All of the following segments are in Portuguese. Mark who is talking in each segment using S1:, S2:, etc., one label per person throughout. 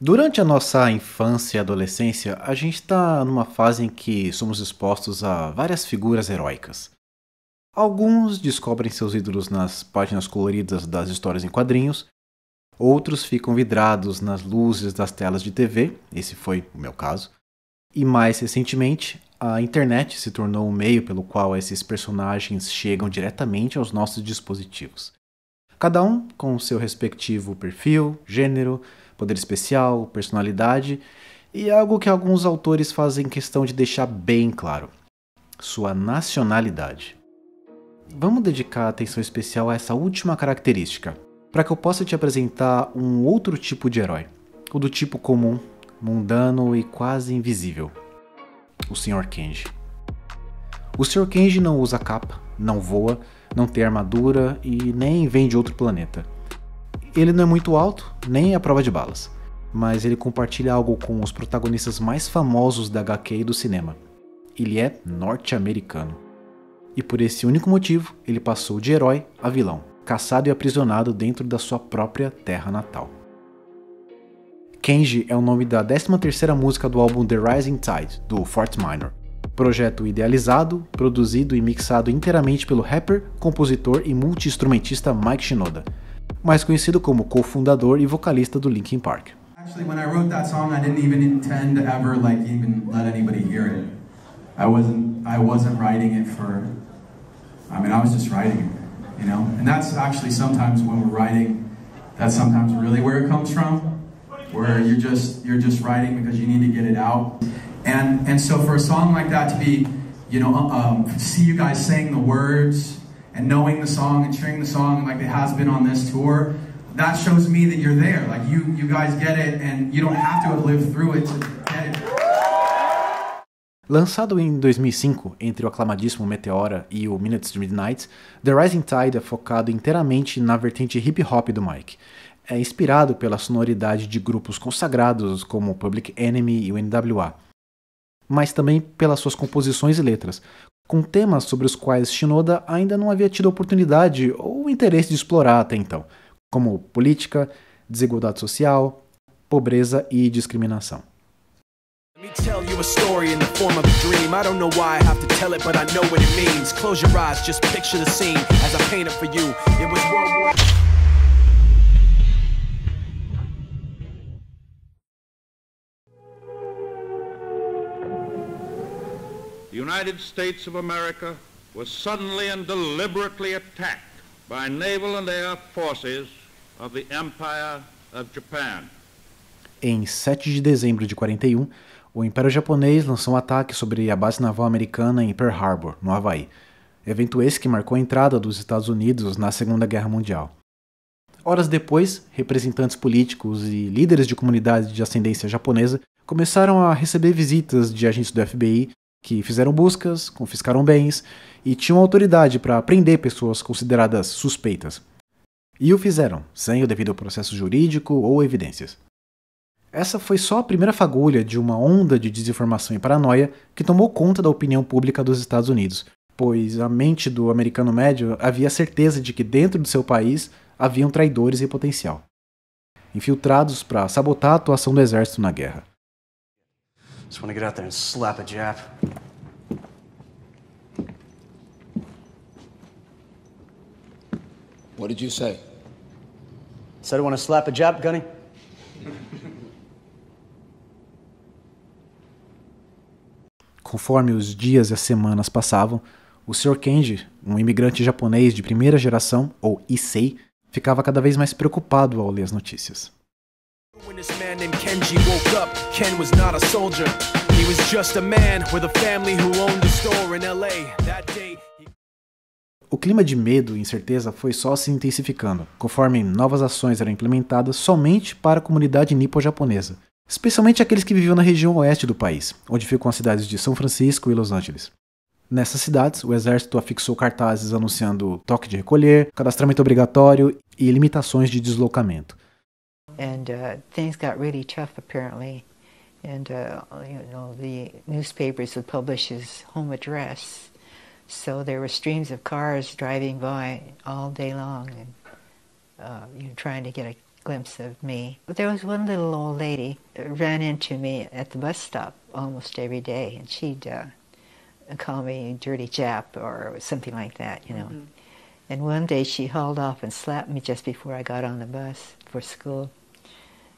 S1: Durante a nossa infância e adolescência, a gente está numa fase em que somos expostos a várias figuras heróicas. Alguns descobrem seus ídolos nas páginas coloridas das histórias em quadrinhos, outros ficam vidrados nas luzes das telas de TV, esse foi o meu caso, e mais recentemente, a internet se tornou o meio pelo qual esses personagens chegam diretamente aos nossos dispositivos. Cada um com seu respectivo perfil, gênero, poder especial, personalidade e algo que alguns autores fazem questão de deixar bem claro: sua nacionalidade. Vamos dedicar atenção especial a essa última característica, para que eu possa te apresentar um outro tipo de herói, o do tipo comum, mundano e quase invisível: o Sr. Kenji. O Sr. Kenji não usa capa, não voa, não tem armadura e nem vem de outro planeta. Ele não é muito alto, nem à prova de balas, mas ele compartilha algo com os protagonistas mais famosos da HQ e do cinema. Ele é norte-americano. E por esse único motivo, ele passou de herói a vilão, caçado e aprisionado dentro da sua própria terra natal. Kenji é o nome da 13ª música do álbum The Rising Tide, do Fort Minor. Projeto idealizado, produzido e mixado inteiramente pelo rapper, compositor e multi-instrumentista Mike Shinoda, mais conhecido como cofundador e vocalista do Linkin Park.
S2: Actually, when I wrote that song, I didn't even intend to ever even let anybody hear it. I wasn't writing it for. I was just writing it, you know. And that's actually sometimes when we're writing, that's sometimes really where it comes from, where you're just writing because you need to get it out. And so for a song like that to be, see you guys saying the words and knowing the song and sharing the song like it has been on this tour, that shows me that you're there. Like you guys get it, and you don't have to have lived through it to get it.
S1: Lançado em 2005 entre o aclamadíssimo Meteora e o Minutes to Midnight, The Rising Tide é focado inteiramente na vertente hip hop do Mike. É inspirado pela sonoridade de grupos consagrados como Public Enemy e o NWA, mas também pelas suas composições e letras, com temas sobre os quais Shinoda ainda não havia tido oportunidade ou interesse de explorar até então, como política, desigualdade social, pobreza e discriminação.
S3: Let me tell you a story in the form of a dream. I don't know why I have to tell it, but I know what it means. Close your eyes, just picture the scene as I paint it for you. It was World War.
S4: The United States of America was suddenly and deliberately attacked by naval and air forces of the Empire of Japan.
S1: Em 7 de dezembro de 41, o Império Japonês lançou um ataque sobre a base naval americana em Pearl Harbor, no Havaí. Evento esse que marcou a entrada dos Estados Unidos na Segunda Guerra Mundial. Horas depois, representantes políticos e líderes de comunidades de ascendência japonesa começaram a receber visitas de agentes do FBI que fizeram buscas, confiscaram bens e tinham autoridade para prender pessoas consideradas suspeitas. E o fizeram, sem o devido processo jurídico ou evidências. Essa foi só a primeira fagulha de uma onda de desinformação e paranoia que tomou conta da opinião pública dos Estados Unidos, pois a mente do americano médio havia certeza de que dentro do seu país haviam traidores em potencial, infiltrados para sabotar a atuação do exército na guerra.
S5: Just want to get out there and slap a Jap.
S6: What did you say?
S5: Said I want to slap a Jap, Gunny?
S1: Conforme os dias e as semanas passavam, o Sr. Kenji, um imigrante japonês de primeira geração, ou Issei, ficava cada vez mais preocupado ao ler as notícias.
S3: When this man named Kenji woke up, Ken was not a soldier. He was just a man with a family who owned a store in LA. That day.
S1: O clima de medo e incerteza foi só se intensificando, conforme novas ações eram implementadas somente para a comunidade nipo-japonesa, especialmente aqueles que viviam na região oeste do país, onde ficam as cidades de São Francisco e Los Angeles. Nessas cidades, o exército afixou cartazes anunciando toque de recolher, cadastramento obrigatório e limitações de deslocamento.
S7: And things got really tough apparently, and the newspapers would publish his home address, so there were streams of cars driving by all day long, and trying to glimpse of me. But there was one little old lady that ran into me at the bus stop almost every day, and she'd call me dirty Jap or something like that, you know. Mm-hmm. And one day she hauled off and slapped me just before I got on the bus for school.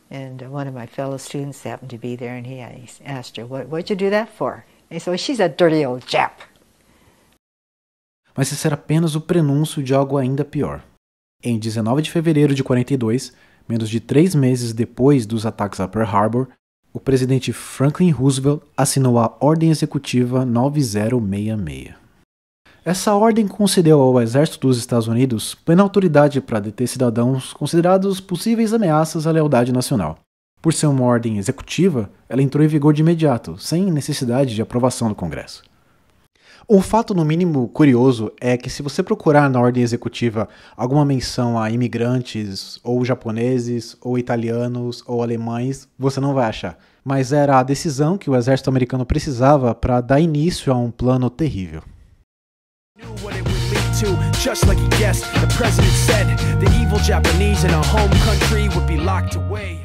S7: And one of my fellow students happened to be there, and he asked her, what'd you do that for? And he said, well, she's a dirty old Jap.
S1: Mas esse era apenas o prenúncio de algo ainda pior. Em 19 de fevereiro de 42, menos de 3 meses depois dos ataques a Pearl Harbor, o presidente Franklin Roosevelt assinou a Ordem Executiva 9066. Essa ordem concedeu ao Exército dos Estados Unidos plena autoridade para deter cidadãos considerados possíveis ameaças à lealdade nacional. Por ser uma ordem executiva, ela entrou em vigor de imediato, sem necessidade de aprovação do Congresso. Um fato no mínimo curioso é que se você procurar na ordem executiva alguma menção a imigrantes, ou japoneses, ou italianos, ou alemães, você não vai achar. Mas era a decisão que o exército americano precisava para dar início a um plano terrível.
S3: Just like he guessed, the president said the evil Japanese in our home country would be locked away.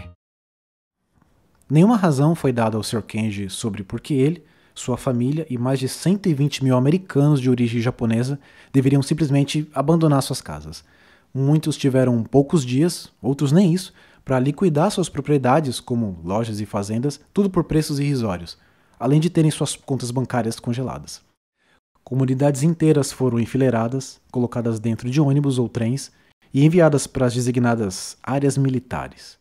S1: Nenhuma razão foi dada ao Sr. Kenji sobre por que ele, sua família e mais de 120 mil americanos de origem japonesa deveriam simplesmente abandonar suas casas. Muitos tiveram poucos dias, outros nem isso, para liquidar suas propriedades, como lojas e fazendas, tudo por preços irrisórios, além de terem suas contas bancárias congeladas. Comunidades inteiras foram enfileiradas, colocadas dentro de ônibus ou trens e enviadas para as designadas áreas militares.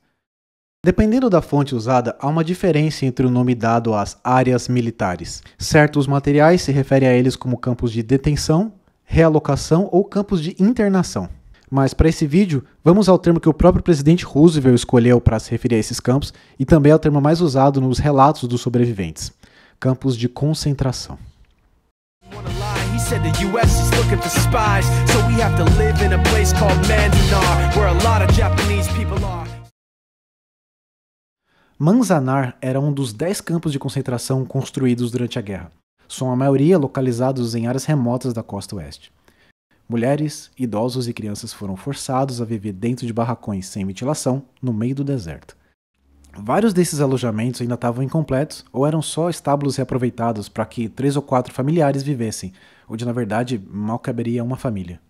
S1: Dependendo da fonte usada, há uma diferença entre o nome dado às áreas militares. Certos materiais se referem a eles como campos de detenção, realocação ou campos de internação. Mas para esse vídeo, vamos ao termo que o próprio presidente Roosevelt escolheu para se referir a esses campos e também é o termo mais usado nos relatos dos sobreviventes: campos de concentração.
S3: He said the US is looking for spies, so we have to live in a place called Manzanar, where a lot of Japanese people are.
S1: Manzanar era um dos 10 campos de concentração construídos durante a guerra. São a maioria localizados em áreas remotas da costa oeste. Mulheres, idosos e crianças foram forçados a viver dentro de barracões sem ventilação, no meio do deserto. Vários desses alojamentos ainda estavam incompletos ou eram só estábulos reaproveitados para que 3 ou 4 familiares vivessem, onde na verdade mal caberia uma família.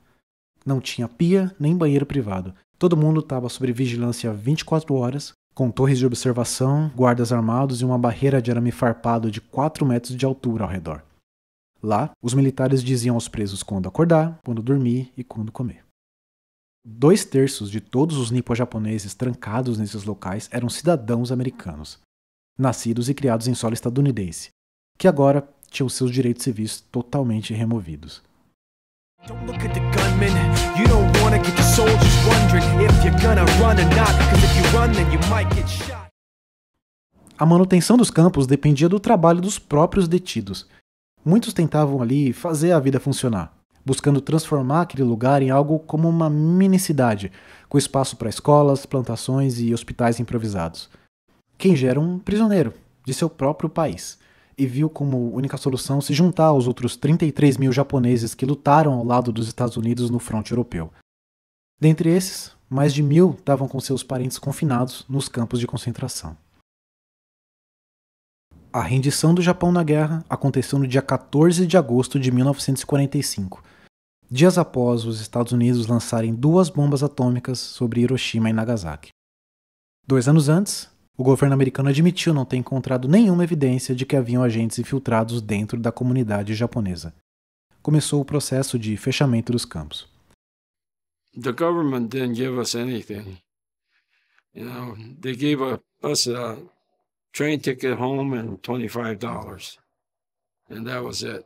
S1: Não tinha pia nem banheiro privado. Todo mundo estava sob vigilância 24 horas, com torres de observação, guardas armados e uma barreira de arame farpado de 4 metros de altura ao redor. Lá, os militares diziam aos presos quando acordar, quando dormir e quando comer. 2/3 de todos os nipo-japoneses trancados nesses locais eram cidadãos americanos, nascidos e criados em solo estadunidense, que agora tinham seus direitos civis totalmente removidos. A manutenção dos campos dependia do trabalho dos próprios detidos. Muitos tentavam ali fazer a vida funcionar, buscando transformar aquele lugar em algo como uma mini-cidade, com espaço para escolas, plantações e hospitais improvisados. Kenji era um prisioneiro de seu próprio país e viu como única solução se juntar aos outros 33 mil japoneses que lutaram ao lado dos Estados Unidos no fronte europeu. Dentre esses, mais de 1.000 estavam com seus parentes confinados nos campos de concentração. A rendição do Japão na guerra aconteceu no dia 14 de agosto de 1945, dias após os Estados Unidos lançarem 2 bombas atômicas sobre Hiroshima e Nagasaki. 2 anos antes, o governo americano admitiu não ter encontrado nenhuma evidência de que haviam agentes infiltrados dentro da comunidade japonesa. Começou o processo de fechamento dos campos.
S6: The government didn't give us anything. You know, they gave us a train ticket home and $25. And that was it.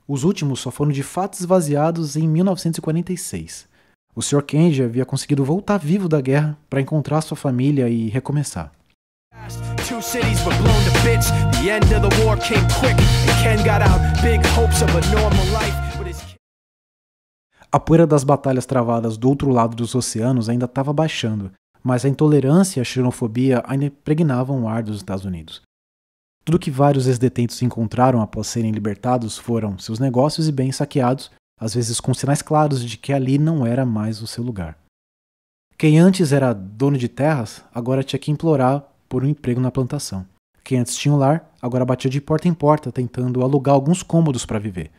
S1: Os últimos só foram de fato esvaziados em 1946. O Sr. Kenji havia conseguido voltar vivo da guerra para encontrar sua família e recomeçar. A poeira das batalhas travadas do outro lado dos oceanos ainda estava baixando, mas a intolerância e a xenofobia ainda impregnavam o ar dos Estados Unidos. Tudo que vários ex-detentos encontraram após serem libertados foram seus negócios e bens saqueados, às vezes com sinais claros de que ali não era mais o seu lugar. Quem antes era dono de terras, agora tinha que implorar por um emprego na plantação. Quem antes tinha um lar, agora batia de porta em porta tentando alugar alguns cômodos para viver.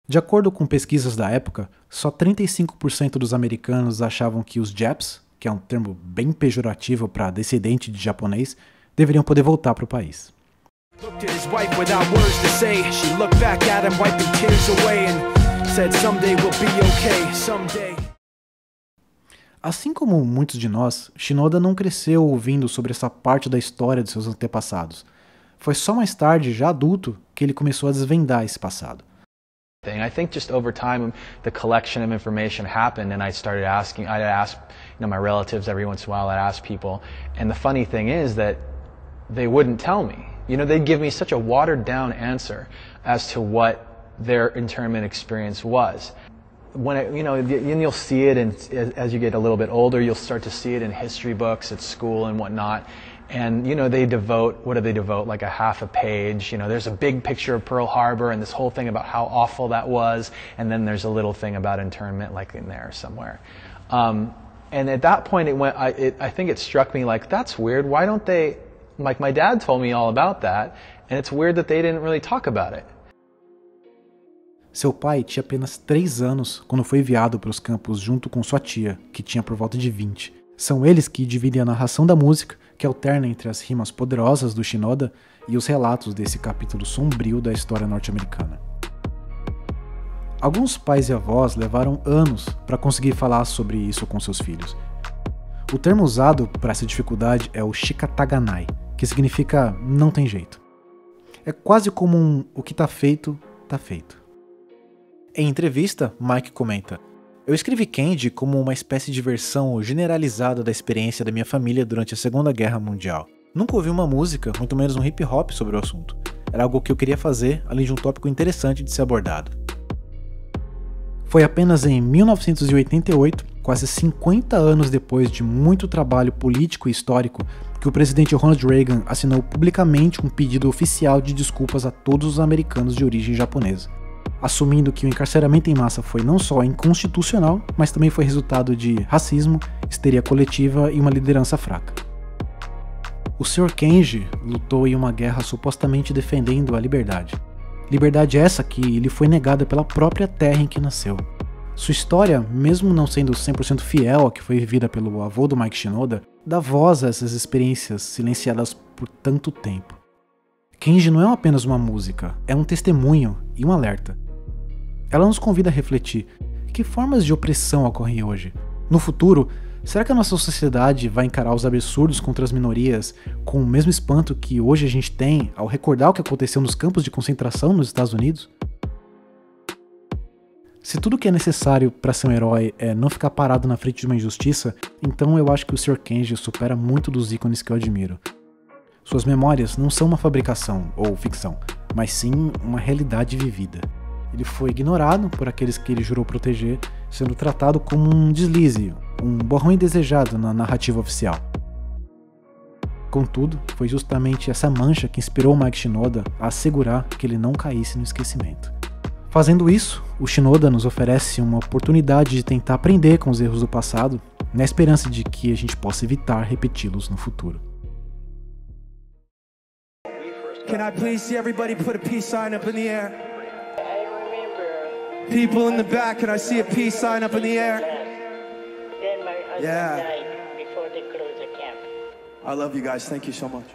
S1: De acordo com pesquisas da época, só 35% dos americanos achavam que os Japs, que é um termo bem pejorativo para descendente de japonês, deveriam poder voltar para o país.
S3: Looked at his wife without words to say. She looked back at him, wiping tears away, and said, "Someday we'll be okay, someday."
S1: Assim como muitos de nós, Shinoda não cresceu ouvindo sobre essa parte da história de seus antepassados. Foi só mais tarde, já adulto, que ele começou a desvendar esse passado.
S8: I think just over time, the collection of information happened, and I started asking. I'd ask, my relatives every once in a while. I'd ask people, and the funny thing is that they wouldn't tell me. They'd give me such a watered-down answer as to what their internment experience was. When and you'll see it, and as you get a little bit older, you'll start to see it in history books at school and whatnot. And, they devote, what do they devote? Like a half a page. There's a big picture of Pearl Harbor and this whole thing about how awful that was. And then there's a little thing about internment, like in there somewhere. And at that point, I think it struck me like, that's weird. Why don't they, like my dad told me all about that. And it's weird that they didn't really talk about it.
S1: Seu pai tinha apenas 3 anos quando foi enviado para os campos junto com sua tia, que tinha por volta de 20. São eles que dividem a narração da música, que alterna entre as rimas poderosas do Shinoda e os relatos desse capítulo sombrio da história norte-americana. Alguns pais e avós levaram anos para conseguir falar sobre isso com seus filhos. O termo usado para essa dificuldade é o shikataganai, que significa não tem jeito. É quase como o que tá feito, tá feito. Em entrevista, Mike comenta: "Eu escrevi Candy como uma espécie de versão generalizada da experiência da minha família durante a Segunda Guerra Mundial. Nunca ouvi uma música, muito menos um hip hop sobre o assunto. Era algo que eu queria fazer, além de um tópico interessante de ser abordado." Foi apenas em 1988, quase 50 anos depois de muito trabalho político e histórico, que o presidente Ronald Reagan assinou publicamente um pedido oficial de desculpas a todos os americanos de origem japonesa, assumindo que o encarceramento em massa foi não só inconstitucional, mas também foi resultado de racismo, histeria coletiva e uma liderança fraca. O Sr. Kenji lutou em uma guerra supostamente defendendo a liberdade. Liberdade essa que lhe foi negada pela própria terra em que nasceu. Sua história, mesmo não sendo 100% fiel à que foi vivida pelo avô do Mike Shinoda, dá voz a essas experiências silenciadas por tanto tempo. Kenji não é apenas uma música, é um testemunho e um alerta. Ela nos convida a refletir: que formas de opressão ocorrem hoje? No futuro, será que a nossa sociedade vai encarar os absurdos contra as minorias com o mesmo espanto que hoje a gente tem ao recordar o que aconteceu nos campos de concentração nos Estados Unidos? Se tudo que é necessário para ser um herói é não ficar parado na frente de uma injustiça, então eu acho que o Sr. Kenji supera muito dos ícones que eu admiro. Suas memórias não são uma fabricação ou ficção, mas sim uma realidade vivida. Ele foi ignorado por aqueles que ele jurou proteger, sendo tratado como um deslize, um borrão indesejado na narrativa oficial. Contudo, foi justamente essa mancha que inspirou Mike Shinoda a assegurar que ele não caísse no esquecimento. Fazendo isso, o Shinoda nos oferece uma oportunidade de tentar aprender com os erros do passado, na esperança de que a gente possa evitar repeti-los no futuro.
S3: Can I please see everybody put a peace sign up in the air? People in the back, can I see a peace sign up in the air?
S9: Then my husband died before they closed the camp.
S3: I love you guys. Thank you so much.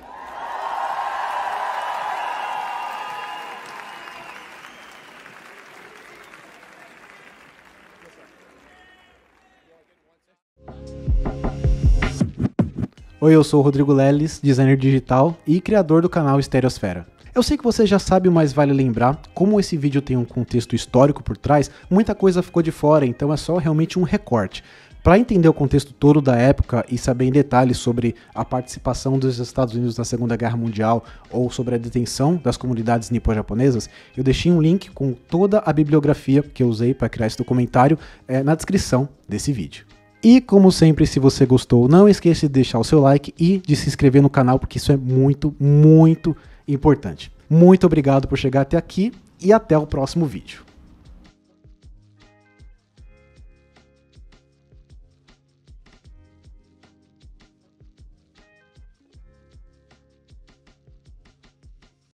S1: Oi, eu sou o Rodrigo Leles, designer digital e criador do canal Estereosfera. Eu sei que você já sabe, mas vale lembrar, como esse vídeo tem um contexto histórico por trás, muita coisa ficou de fora, então é só realmente um recorte. Para entender o contexto todo da época e saber em detalhes sobre a participação dos Estados Unidos na Segunda Guerra Mundial ou sobre a detenção das comunidades nipo-japonesas, eu deixei um link com toda a bibliografia que eu usei para criar esse documentário na descrição desse vídeo. E como sempre, se você gostou, não esqueça de deixar o seu like e de se inscrever no canal, porque isso é muito, muito importante. Muito obrigado por chegar até aqui e até o próximo vídeo.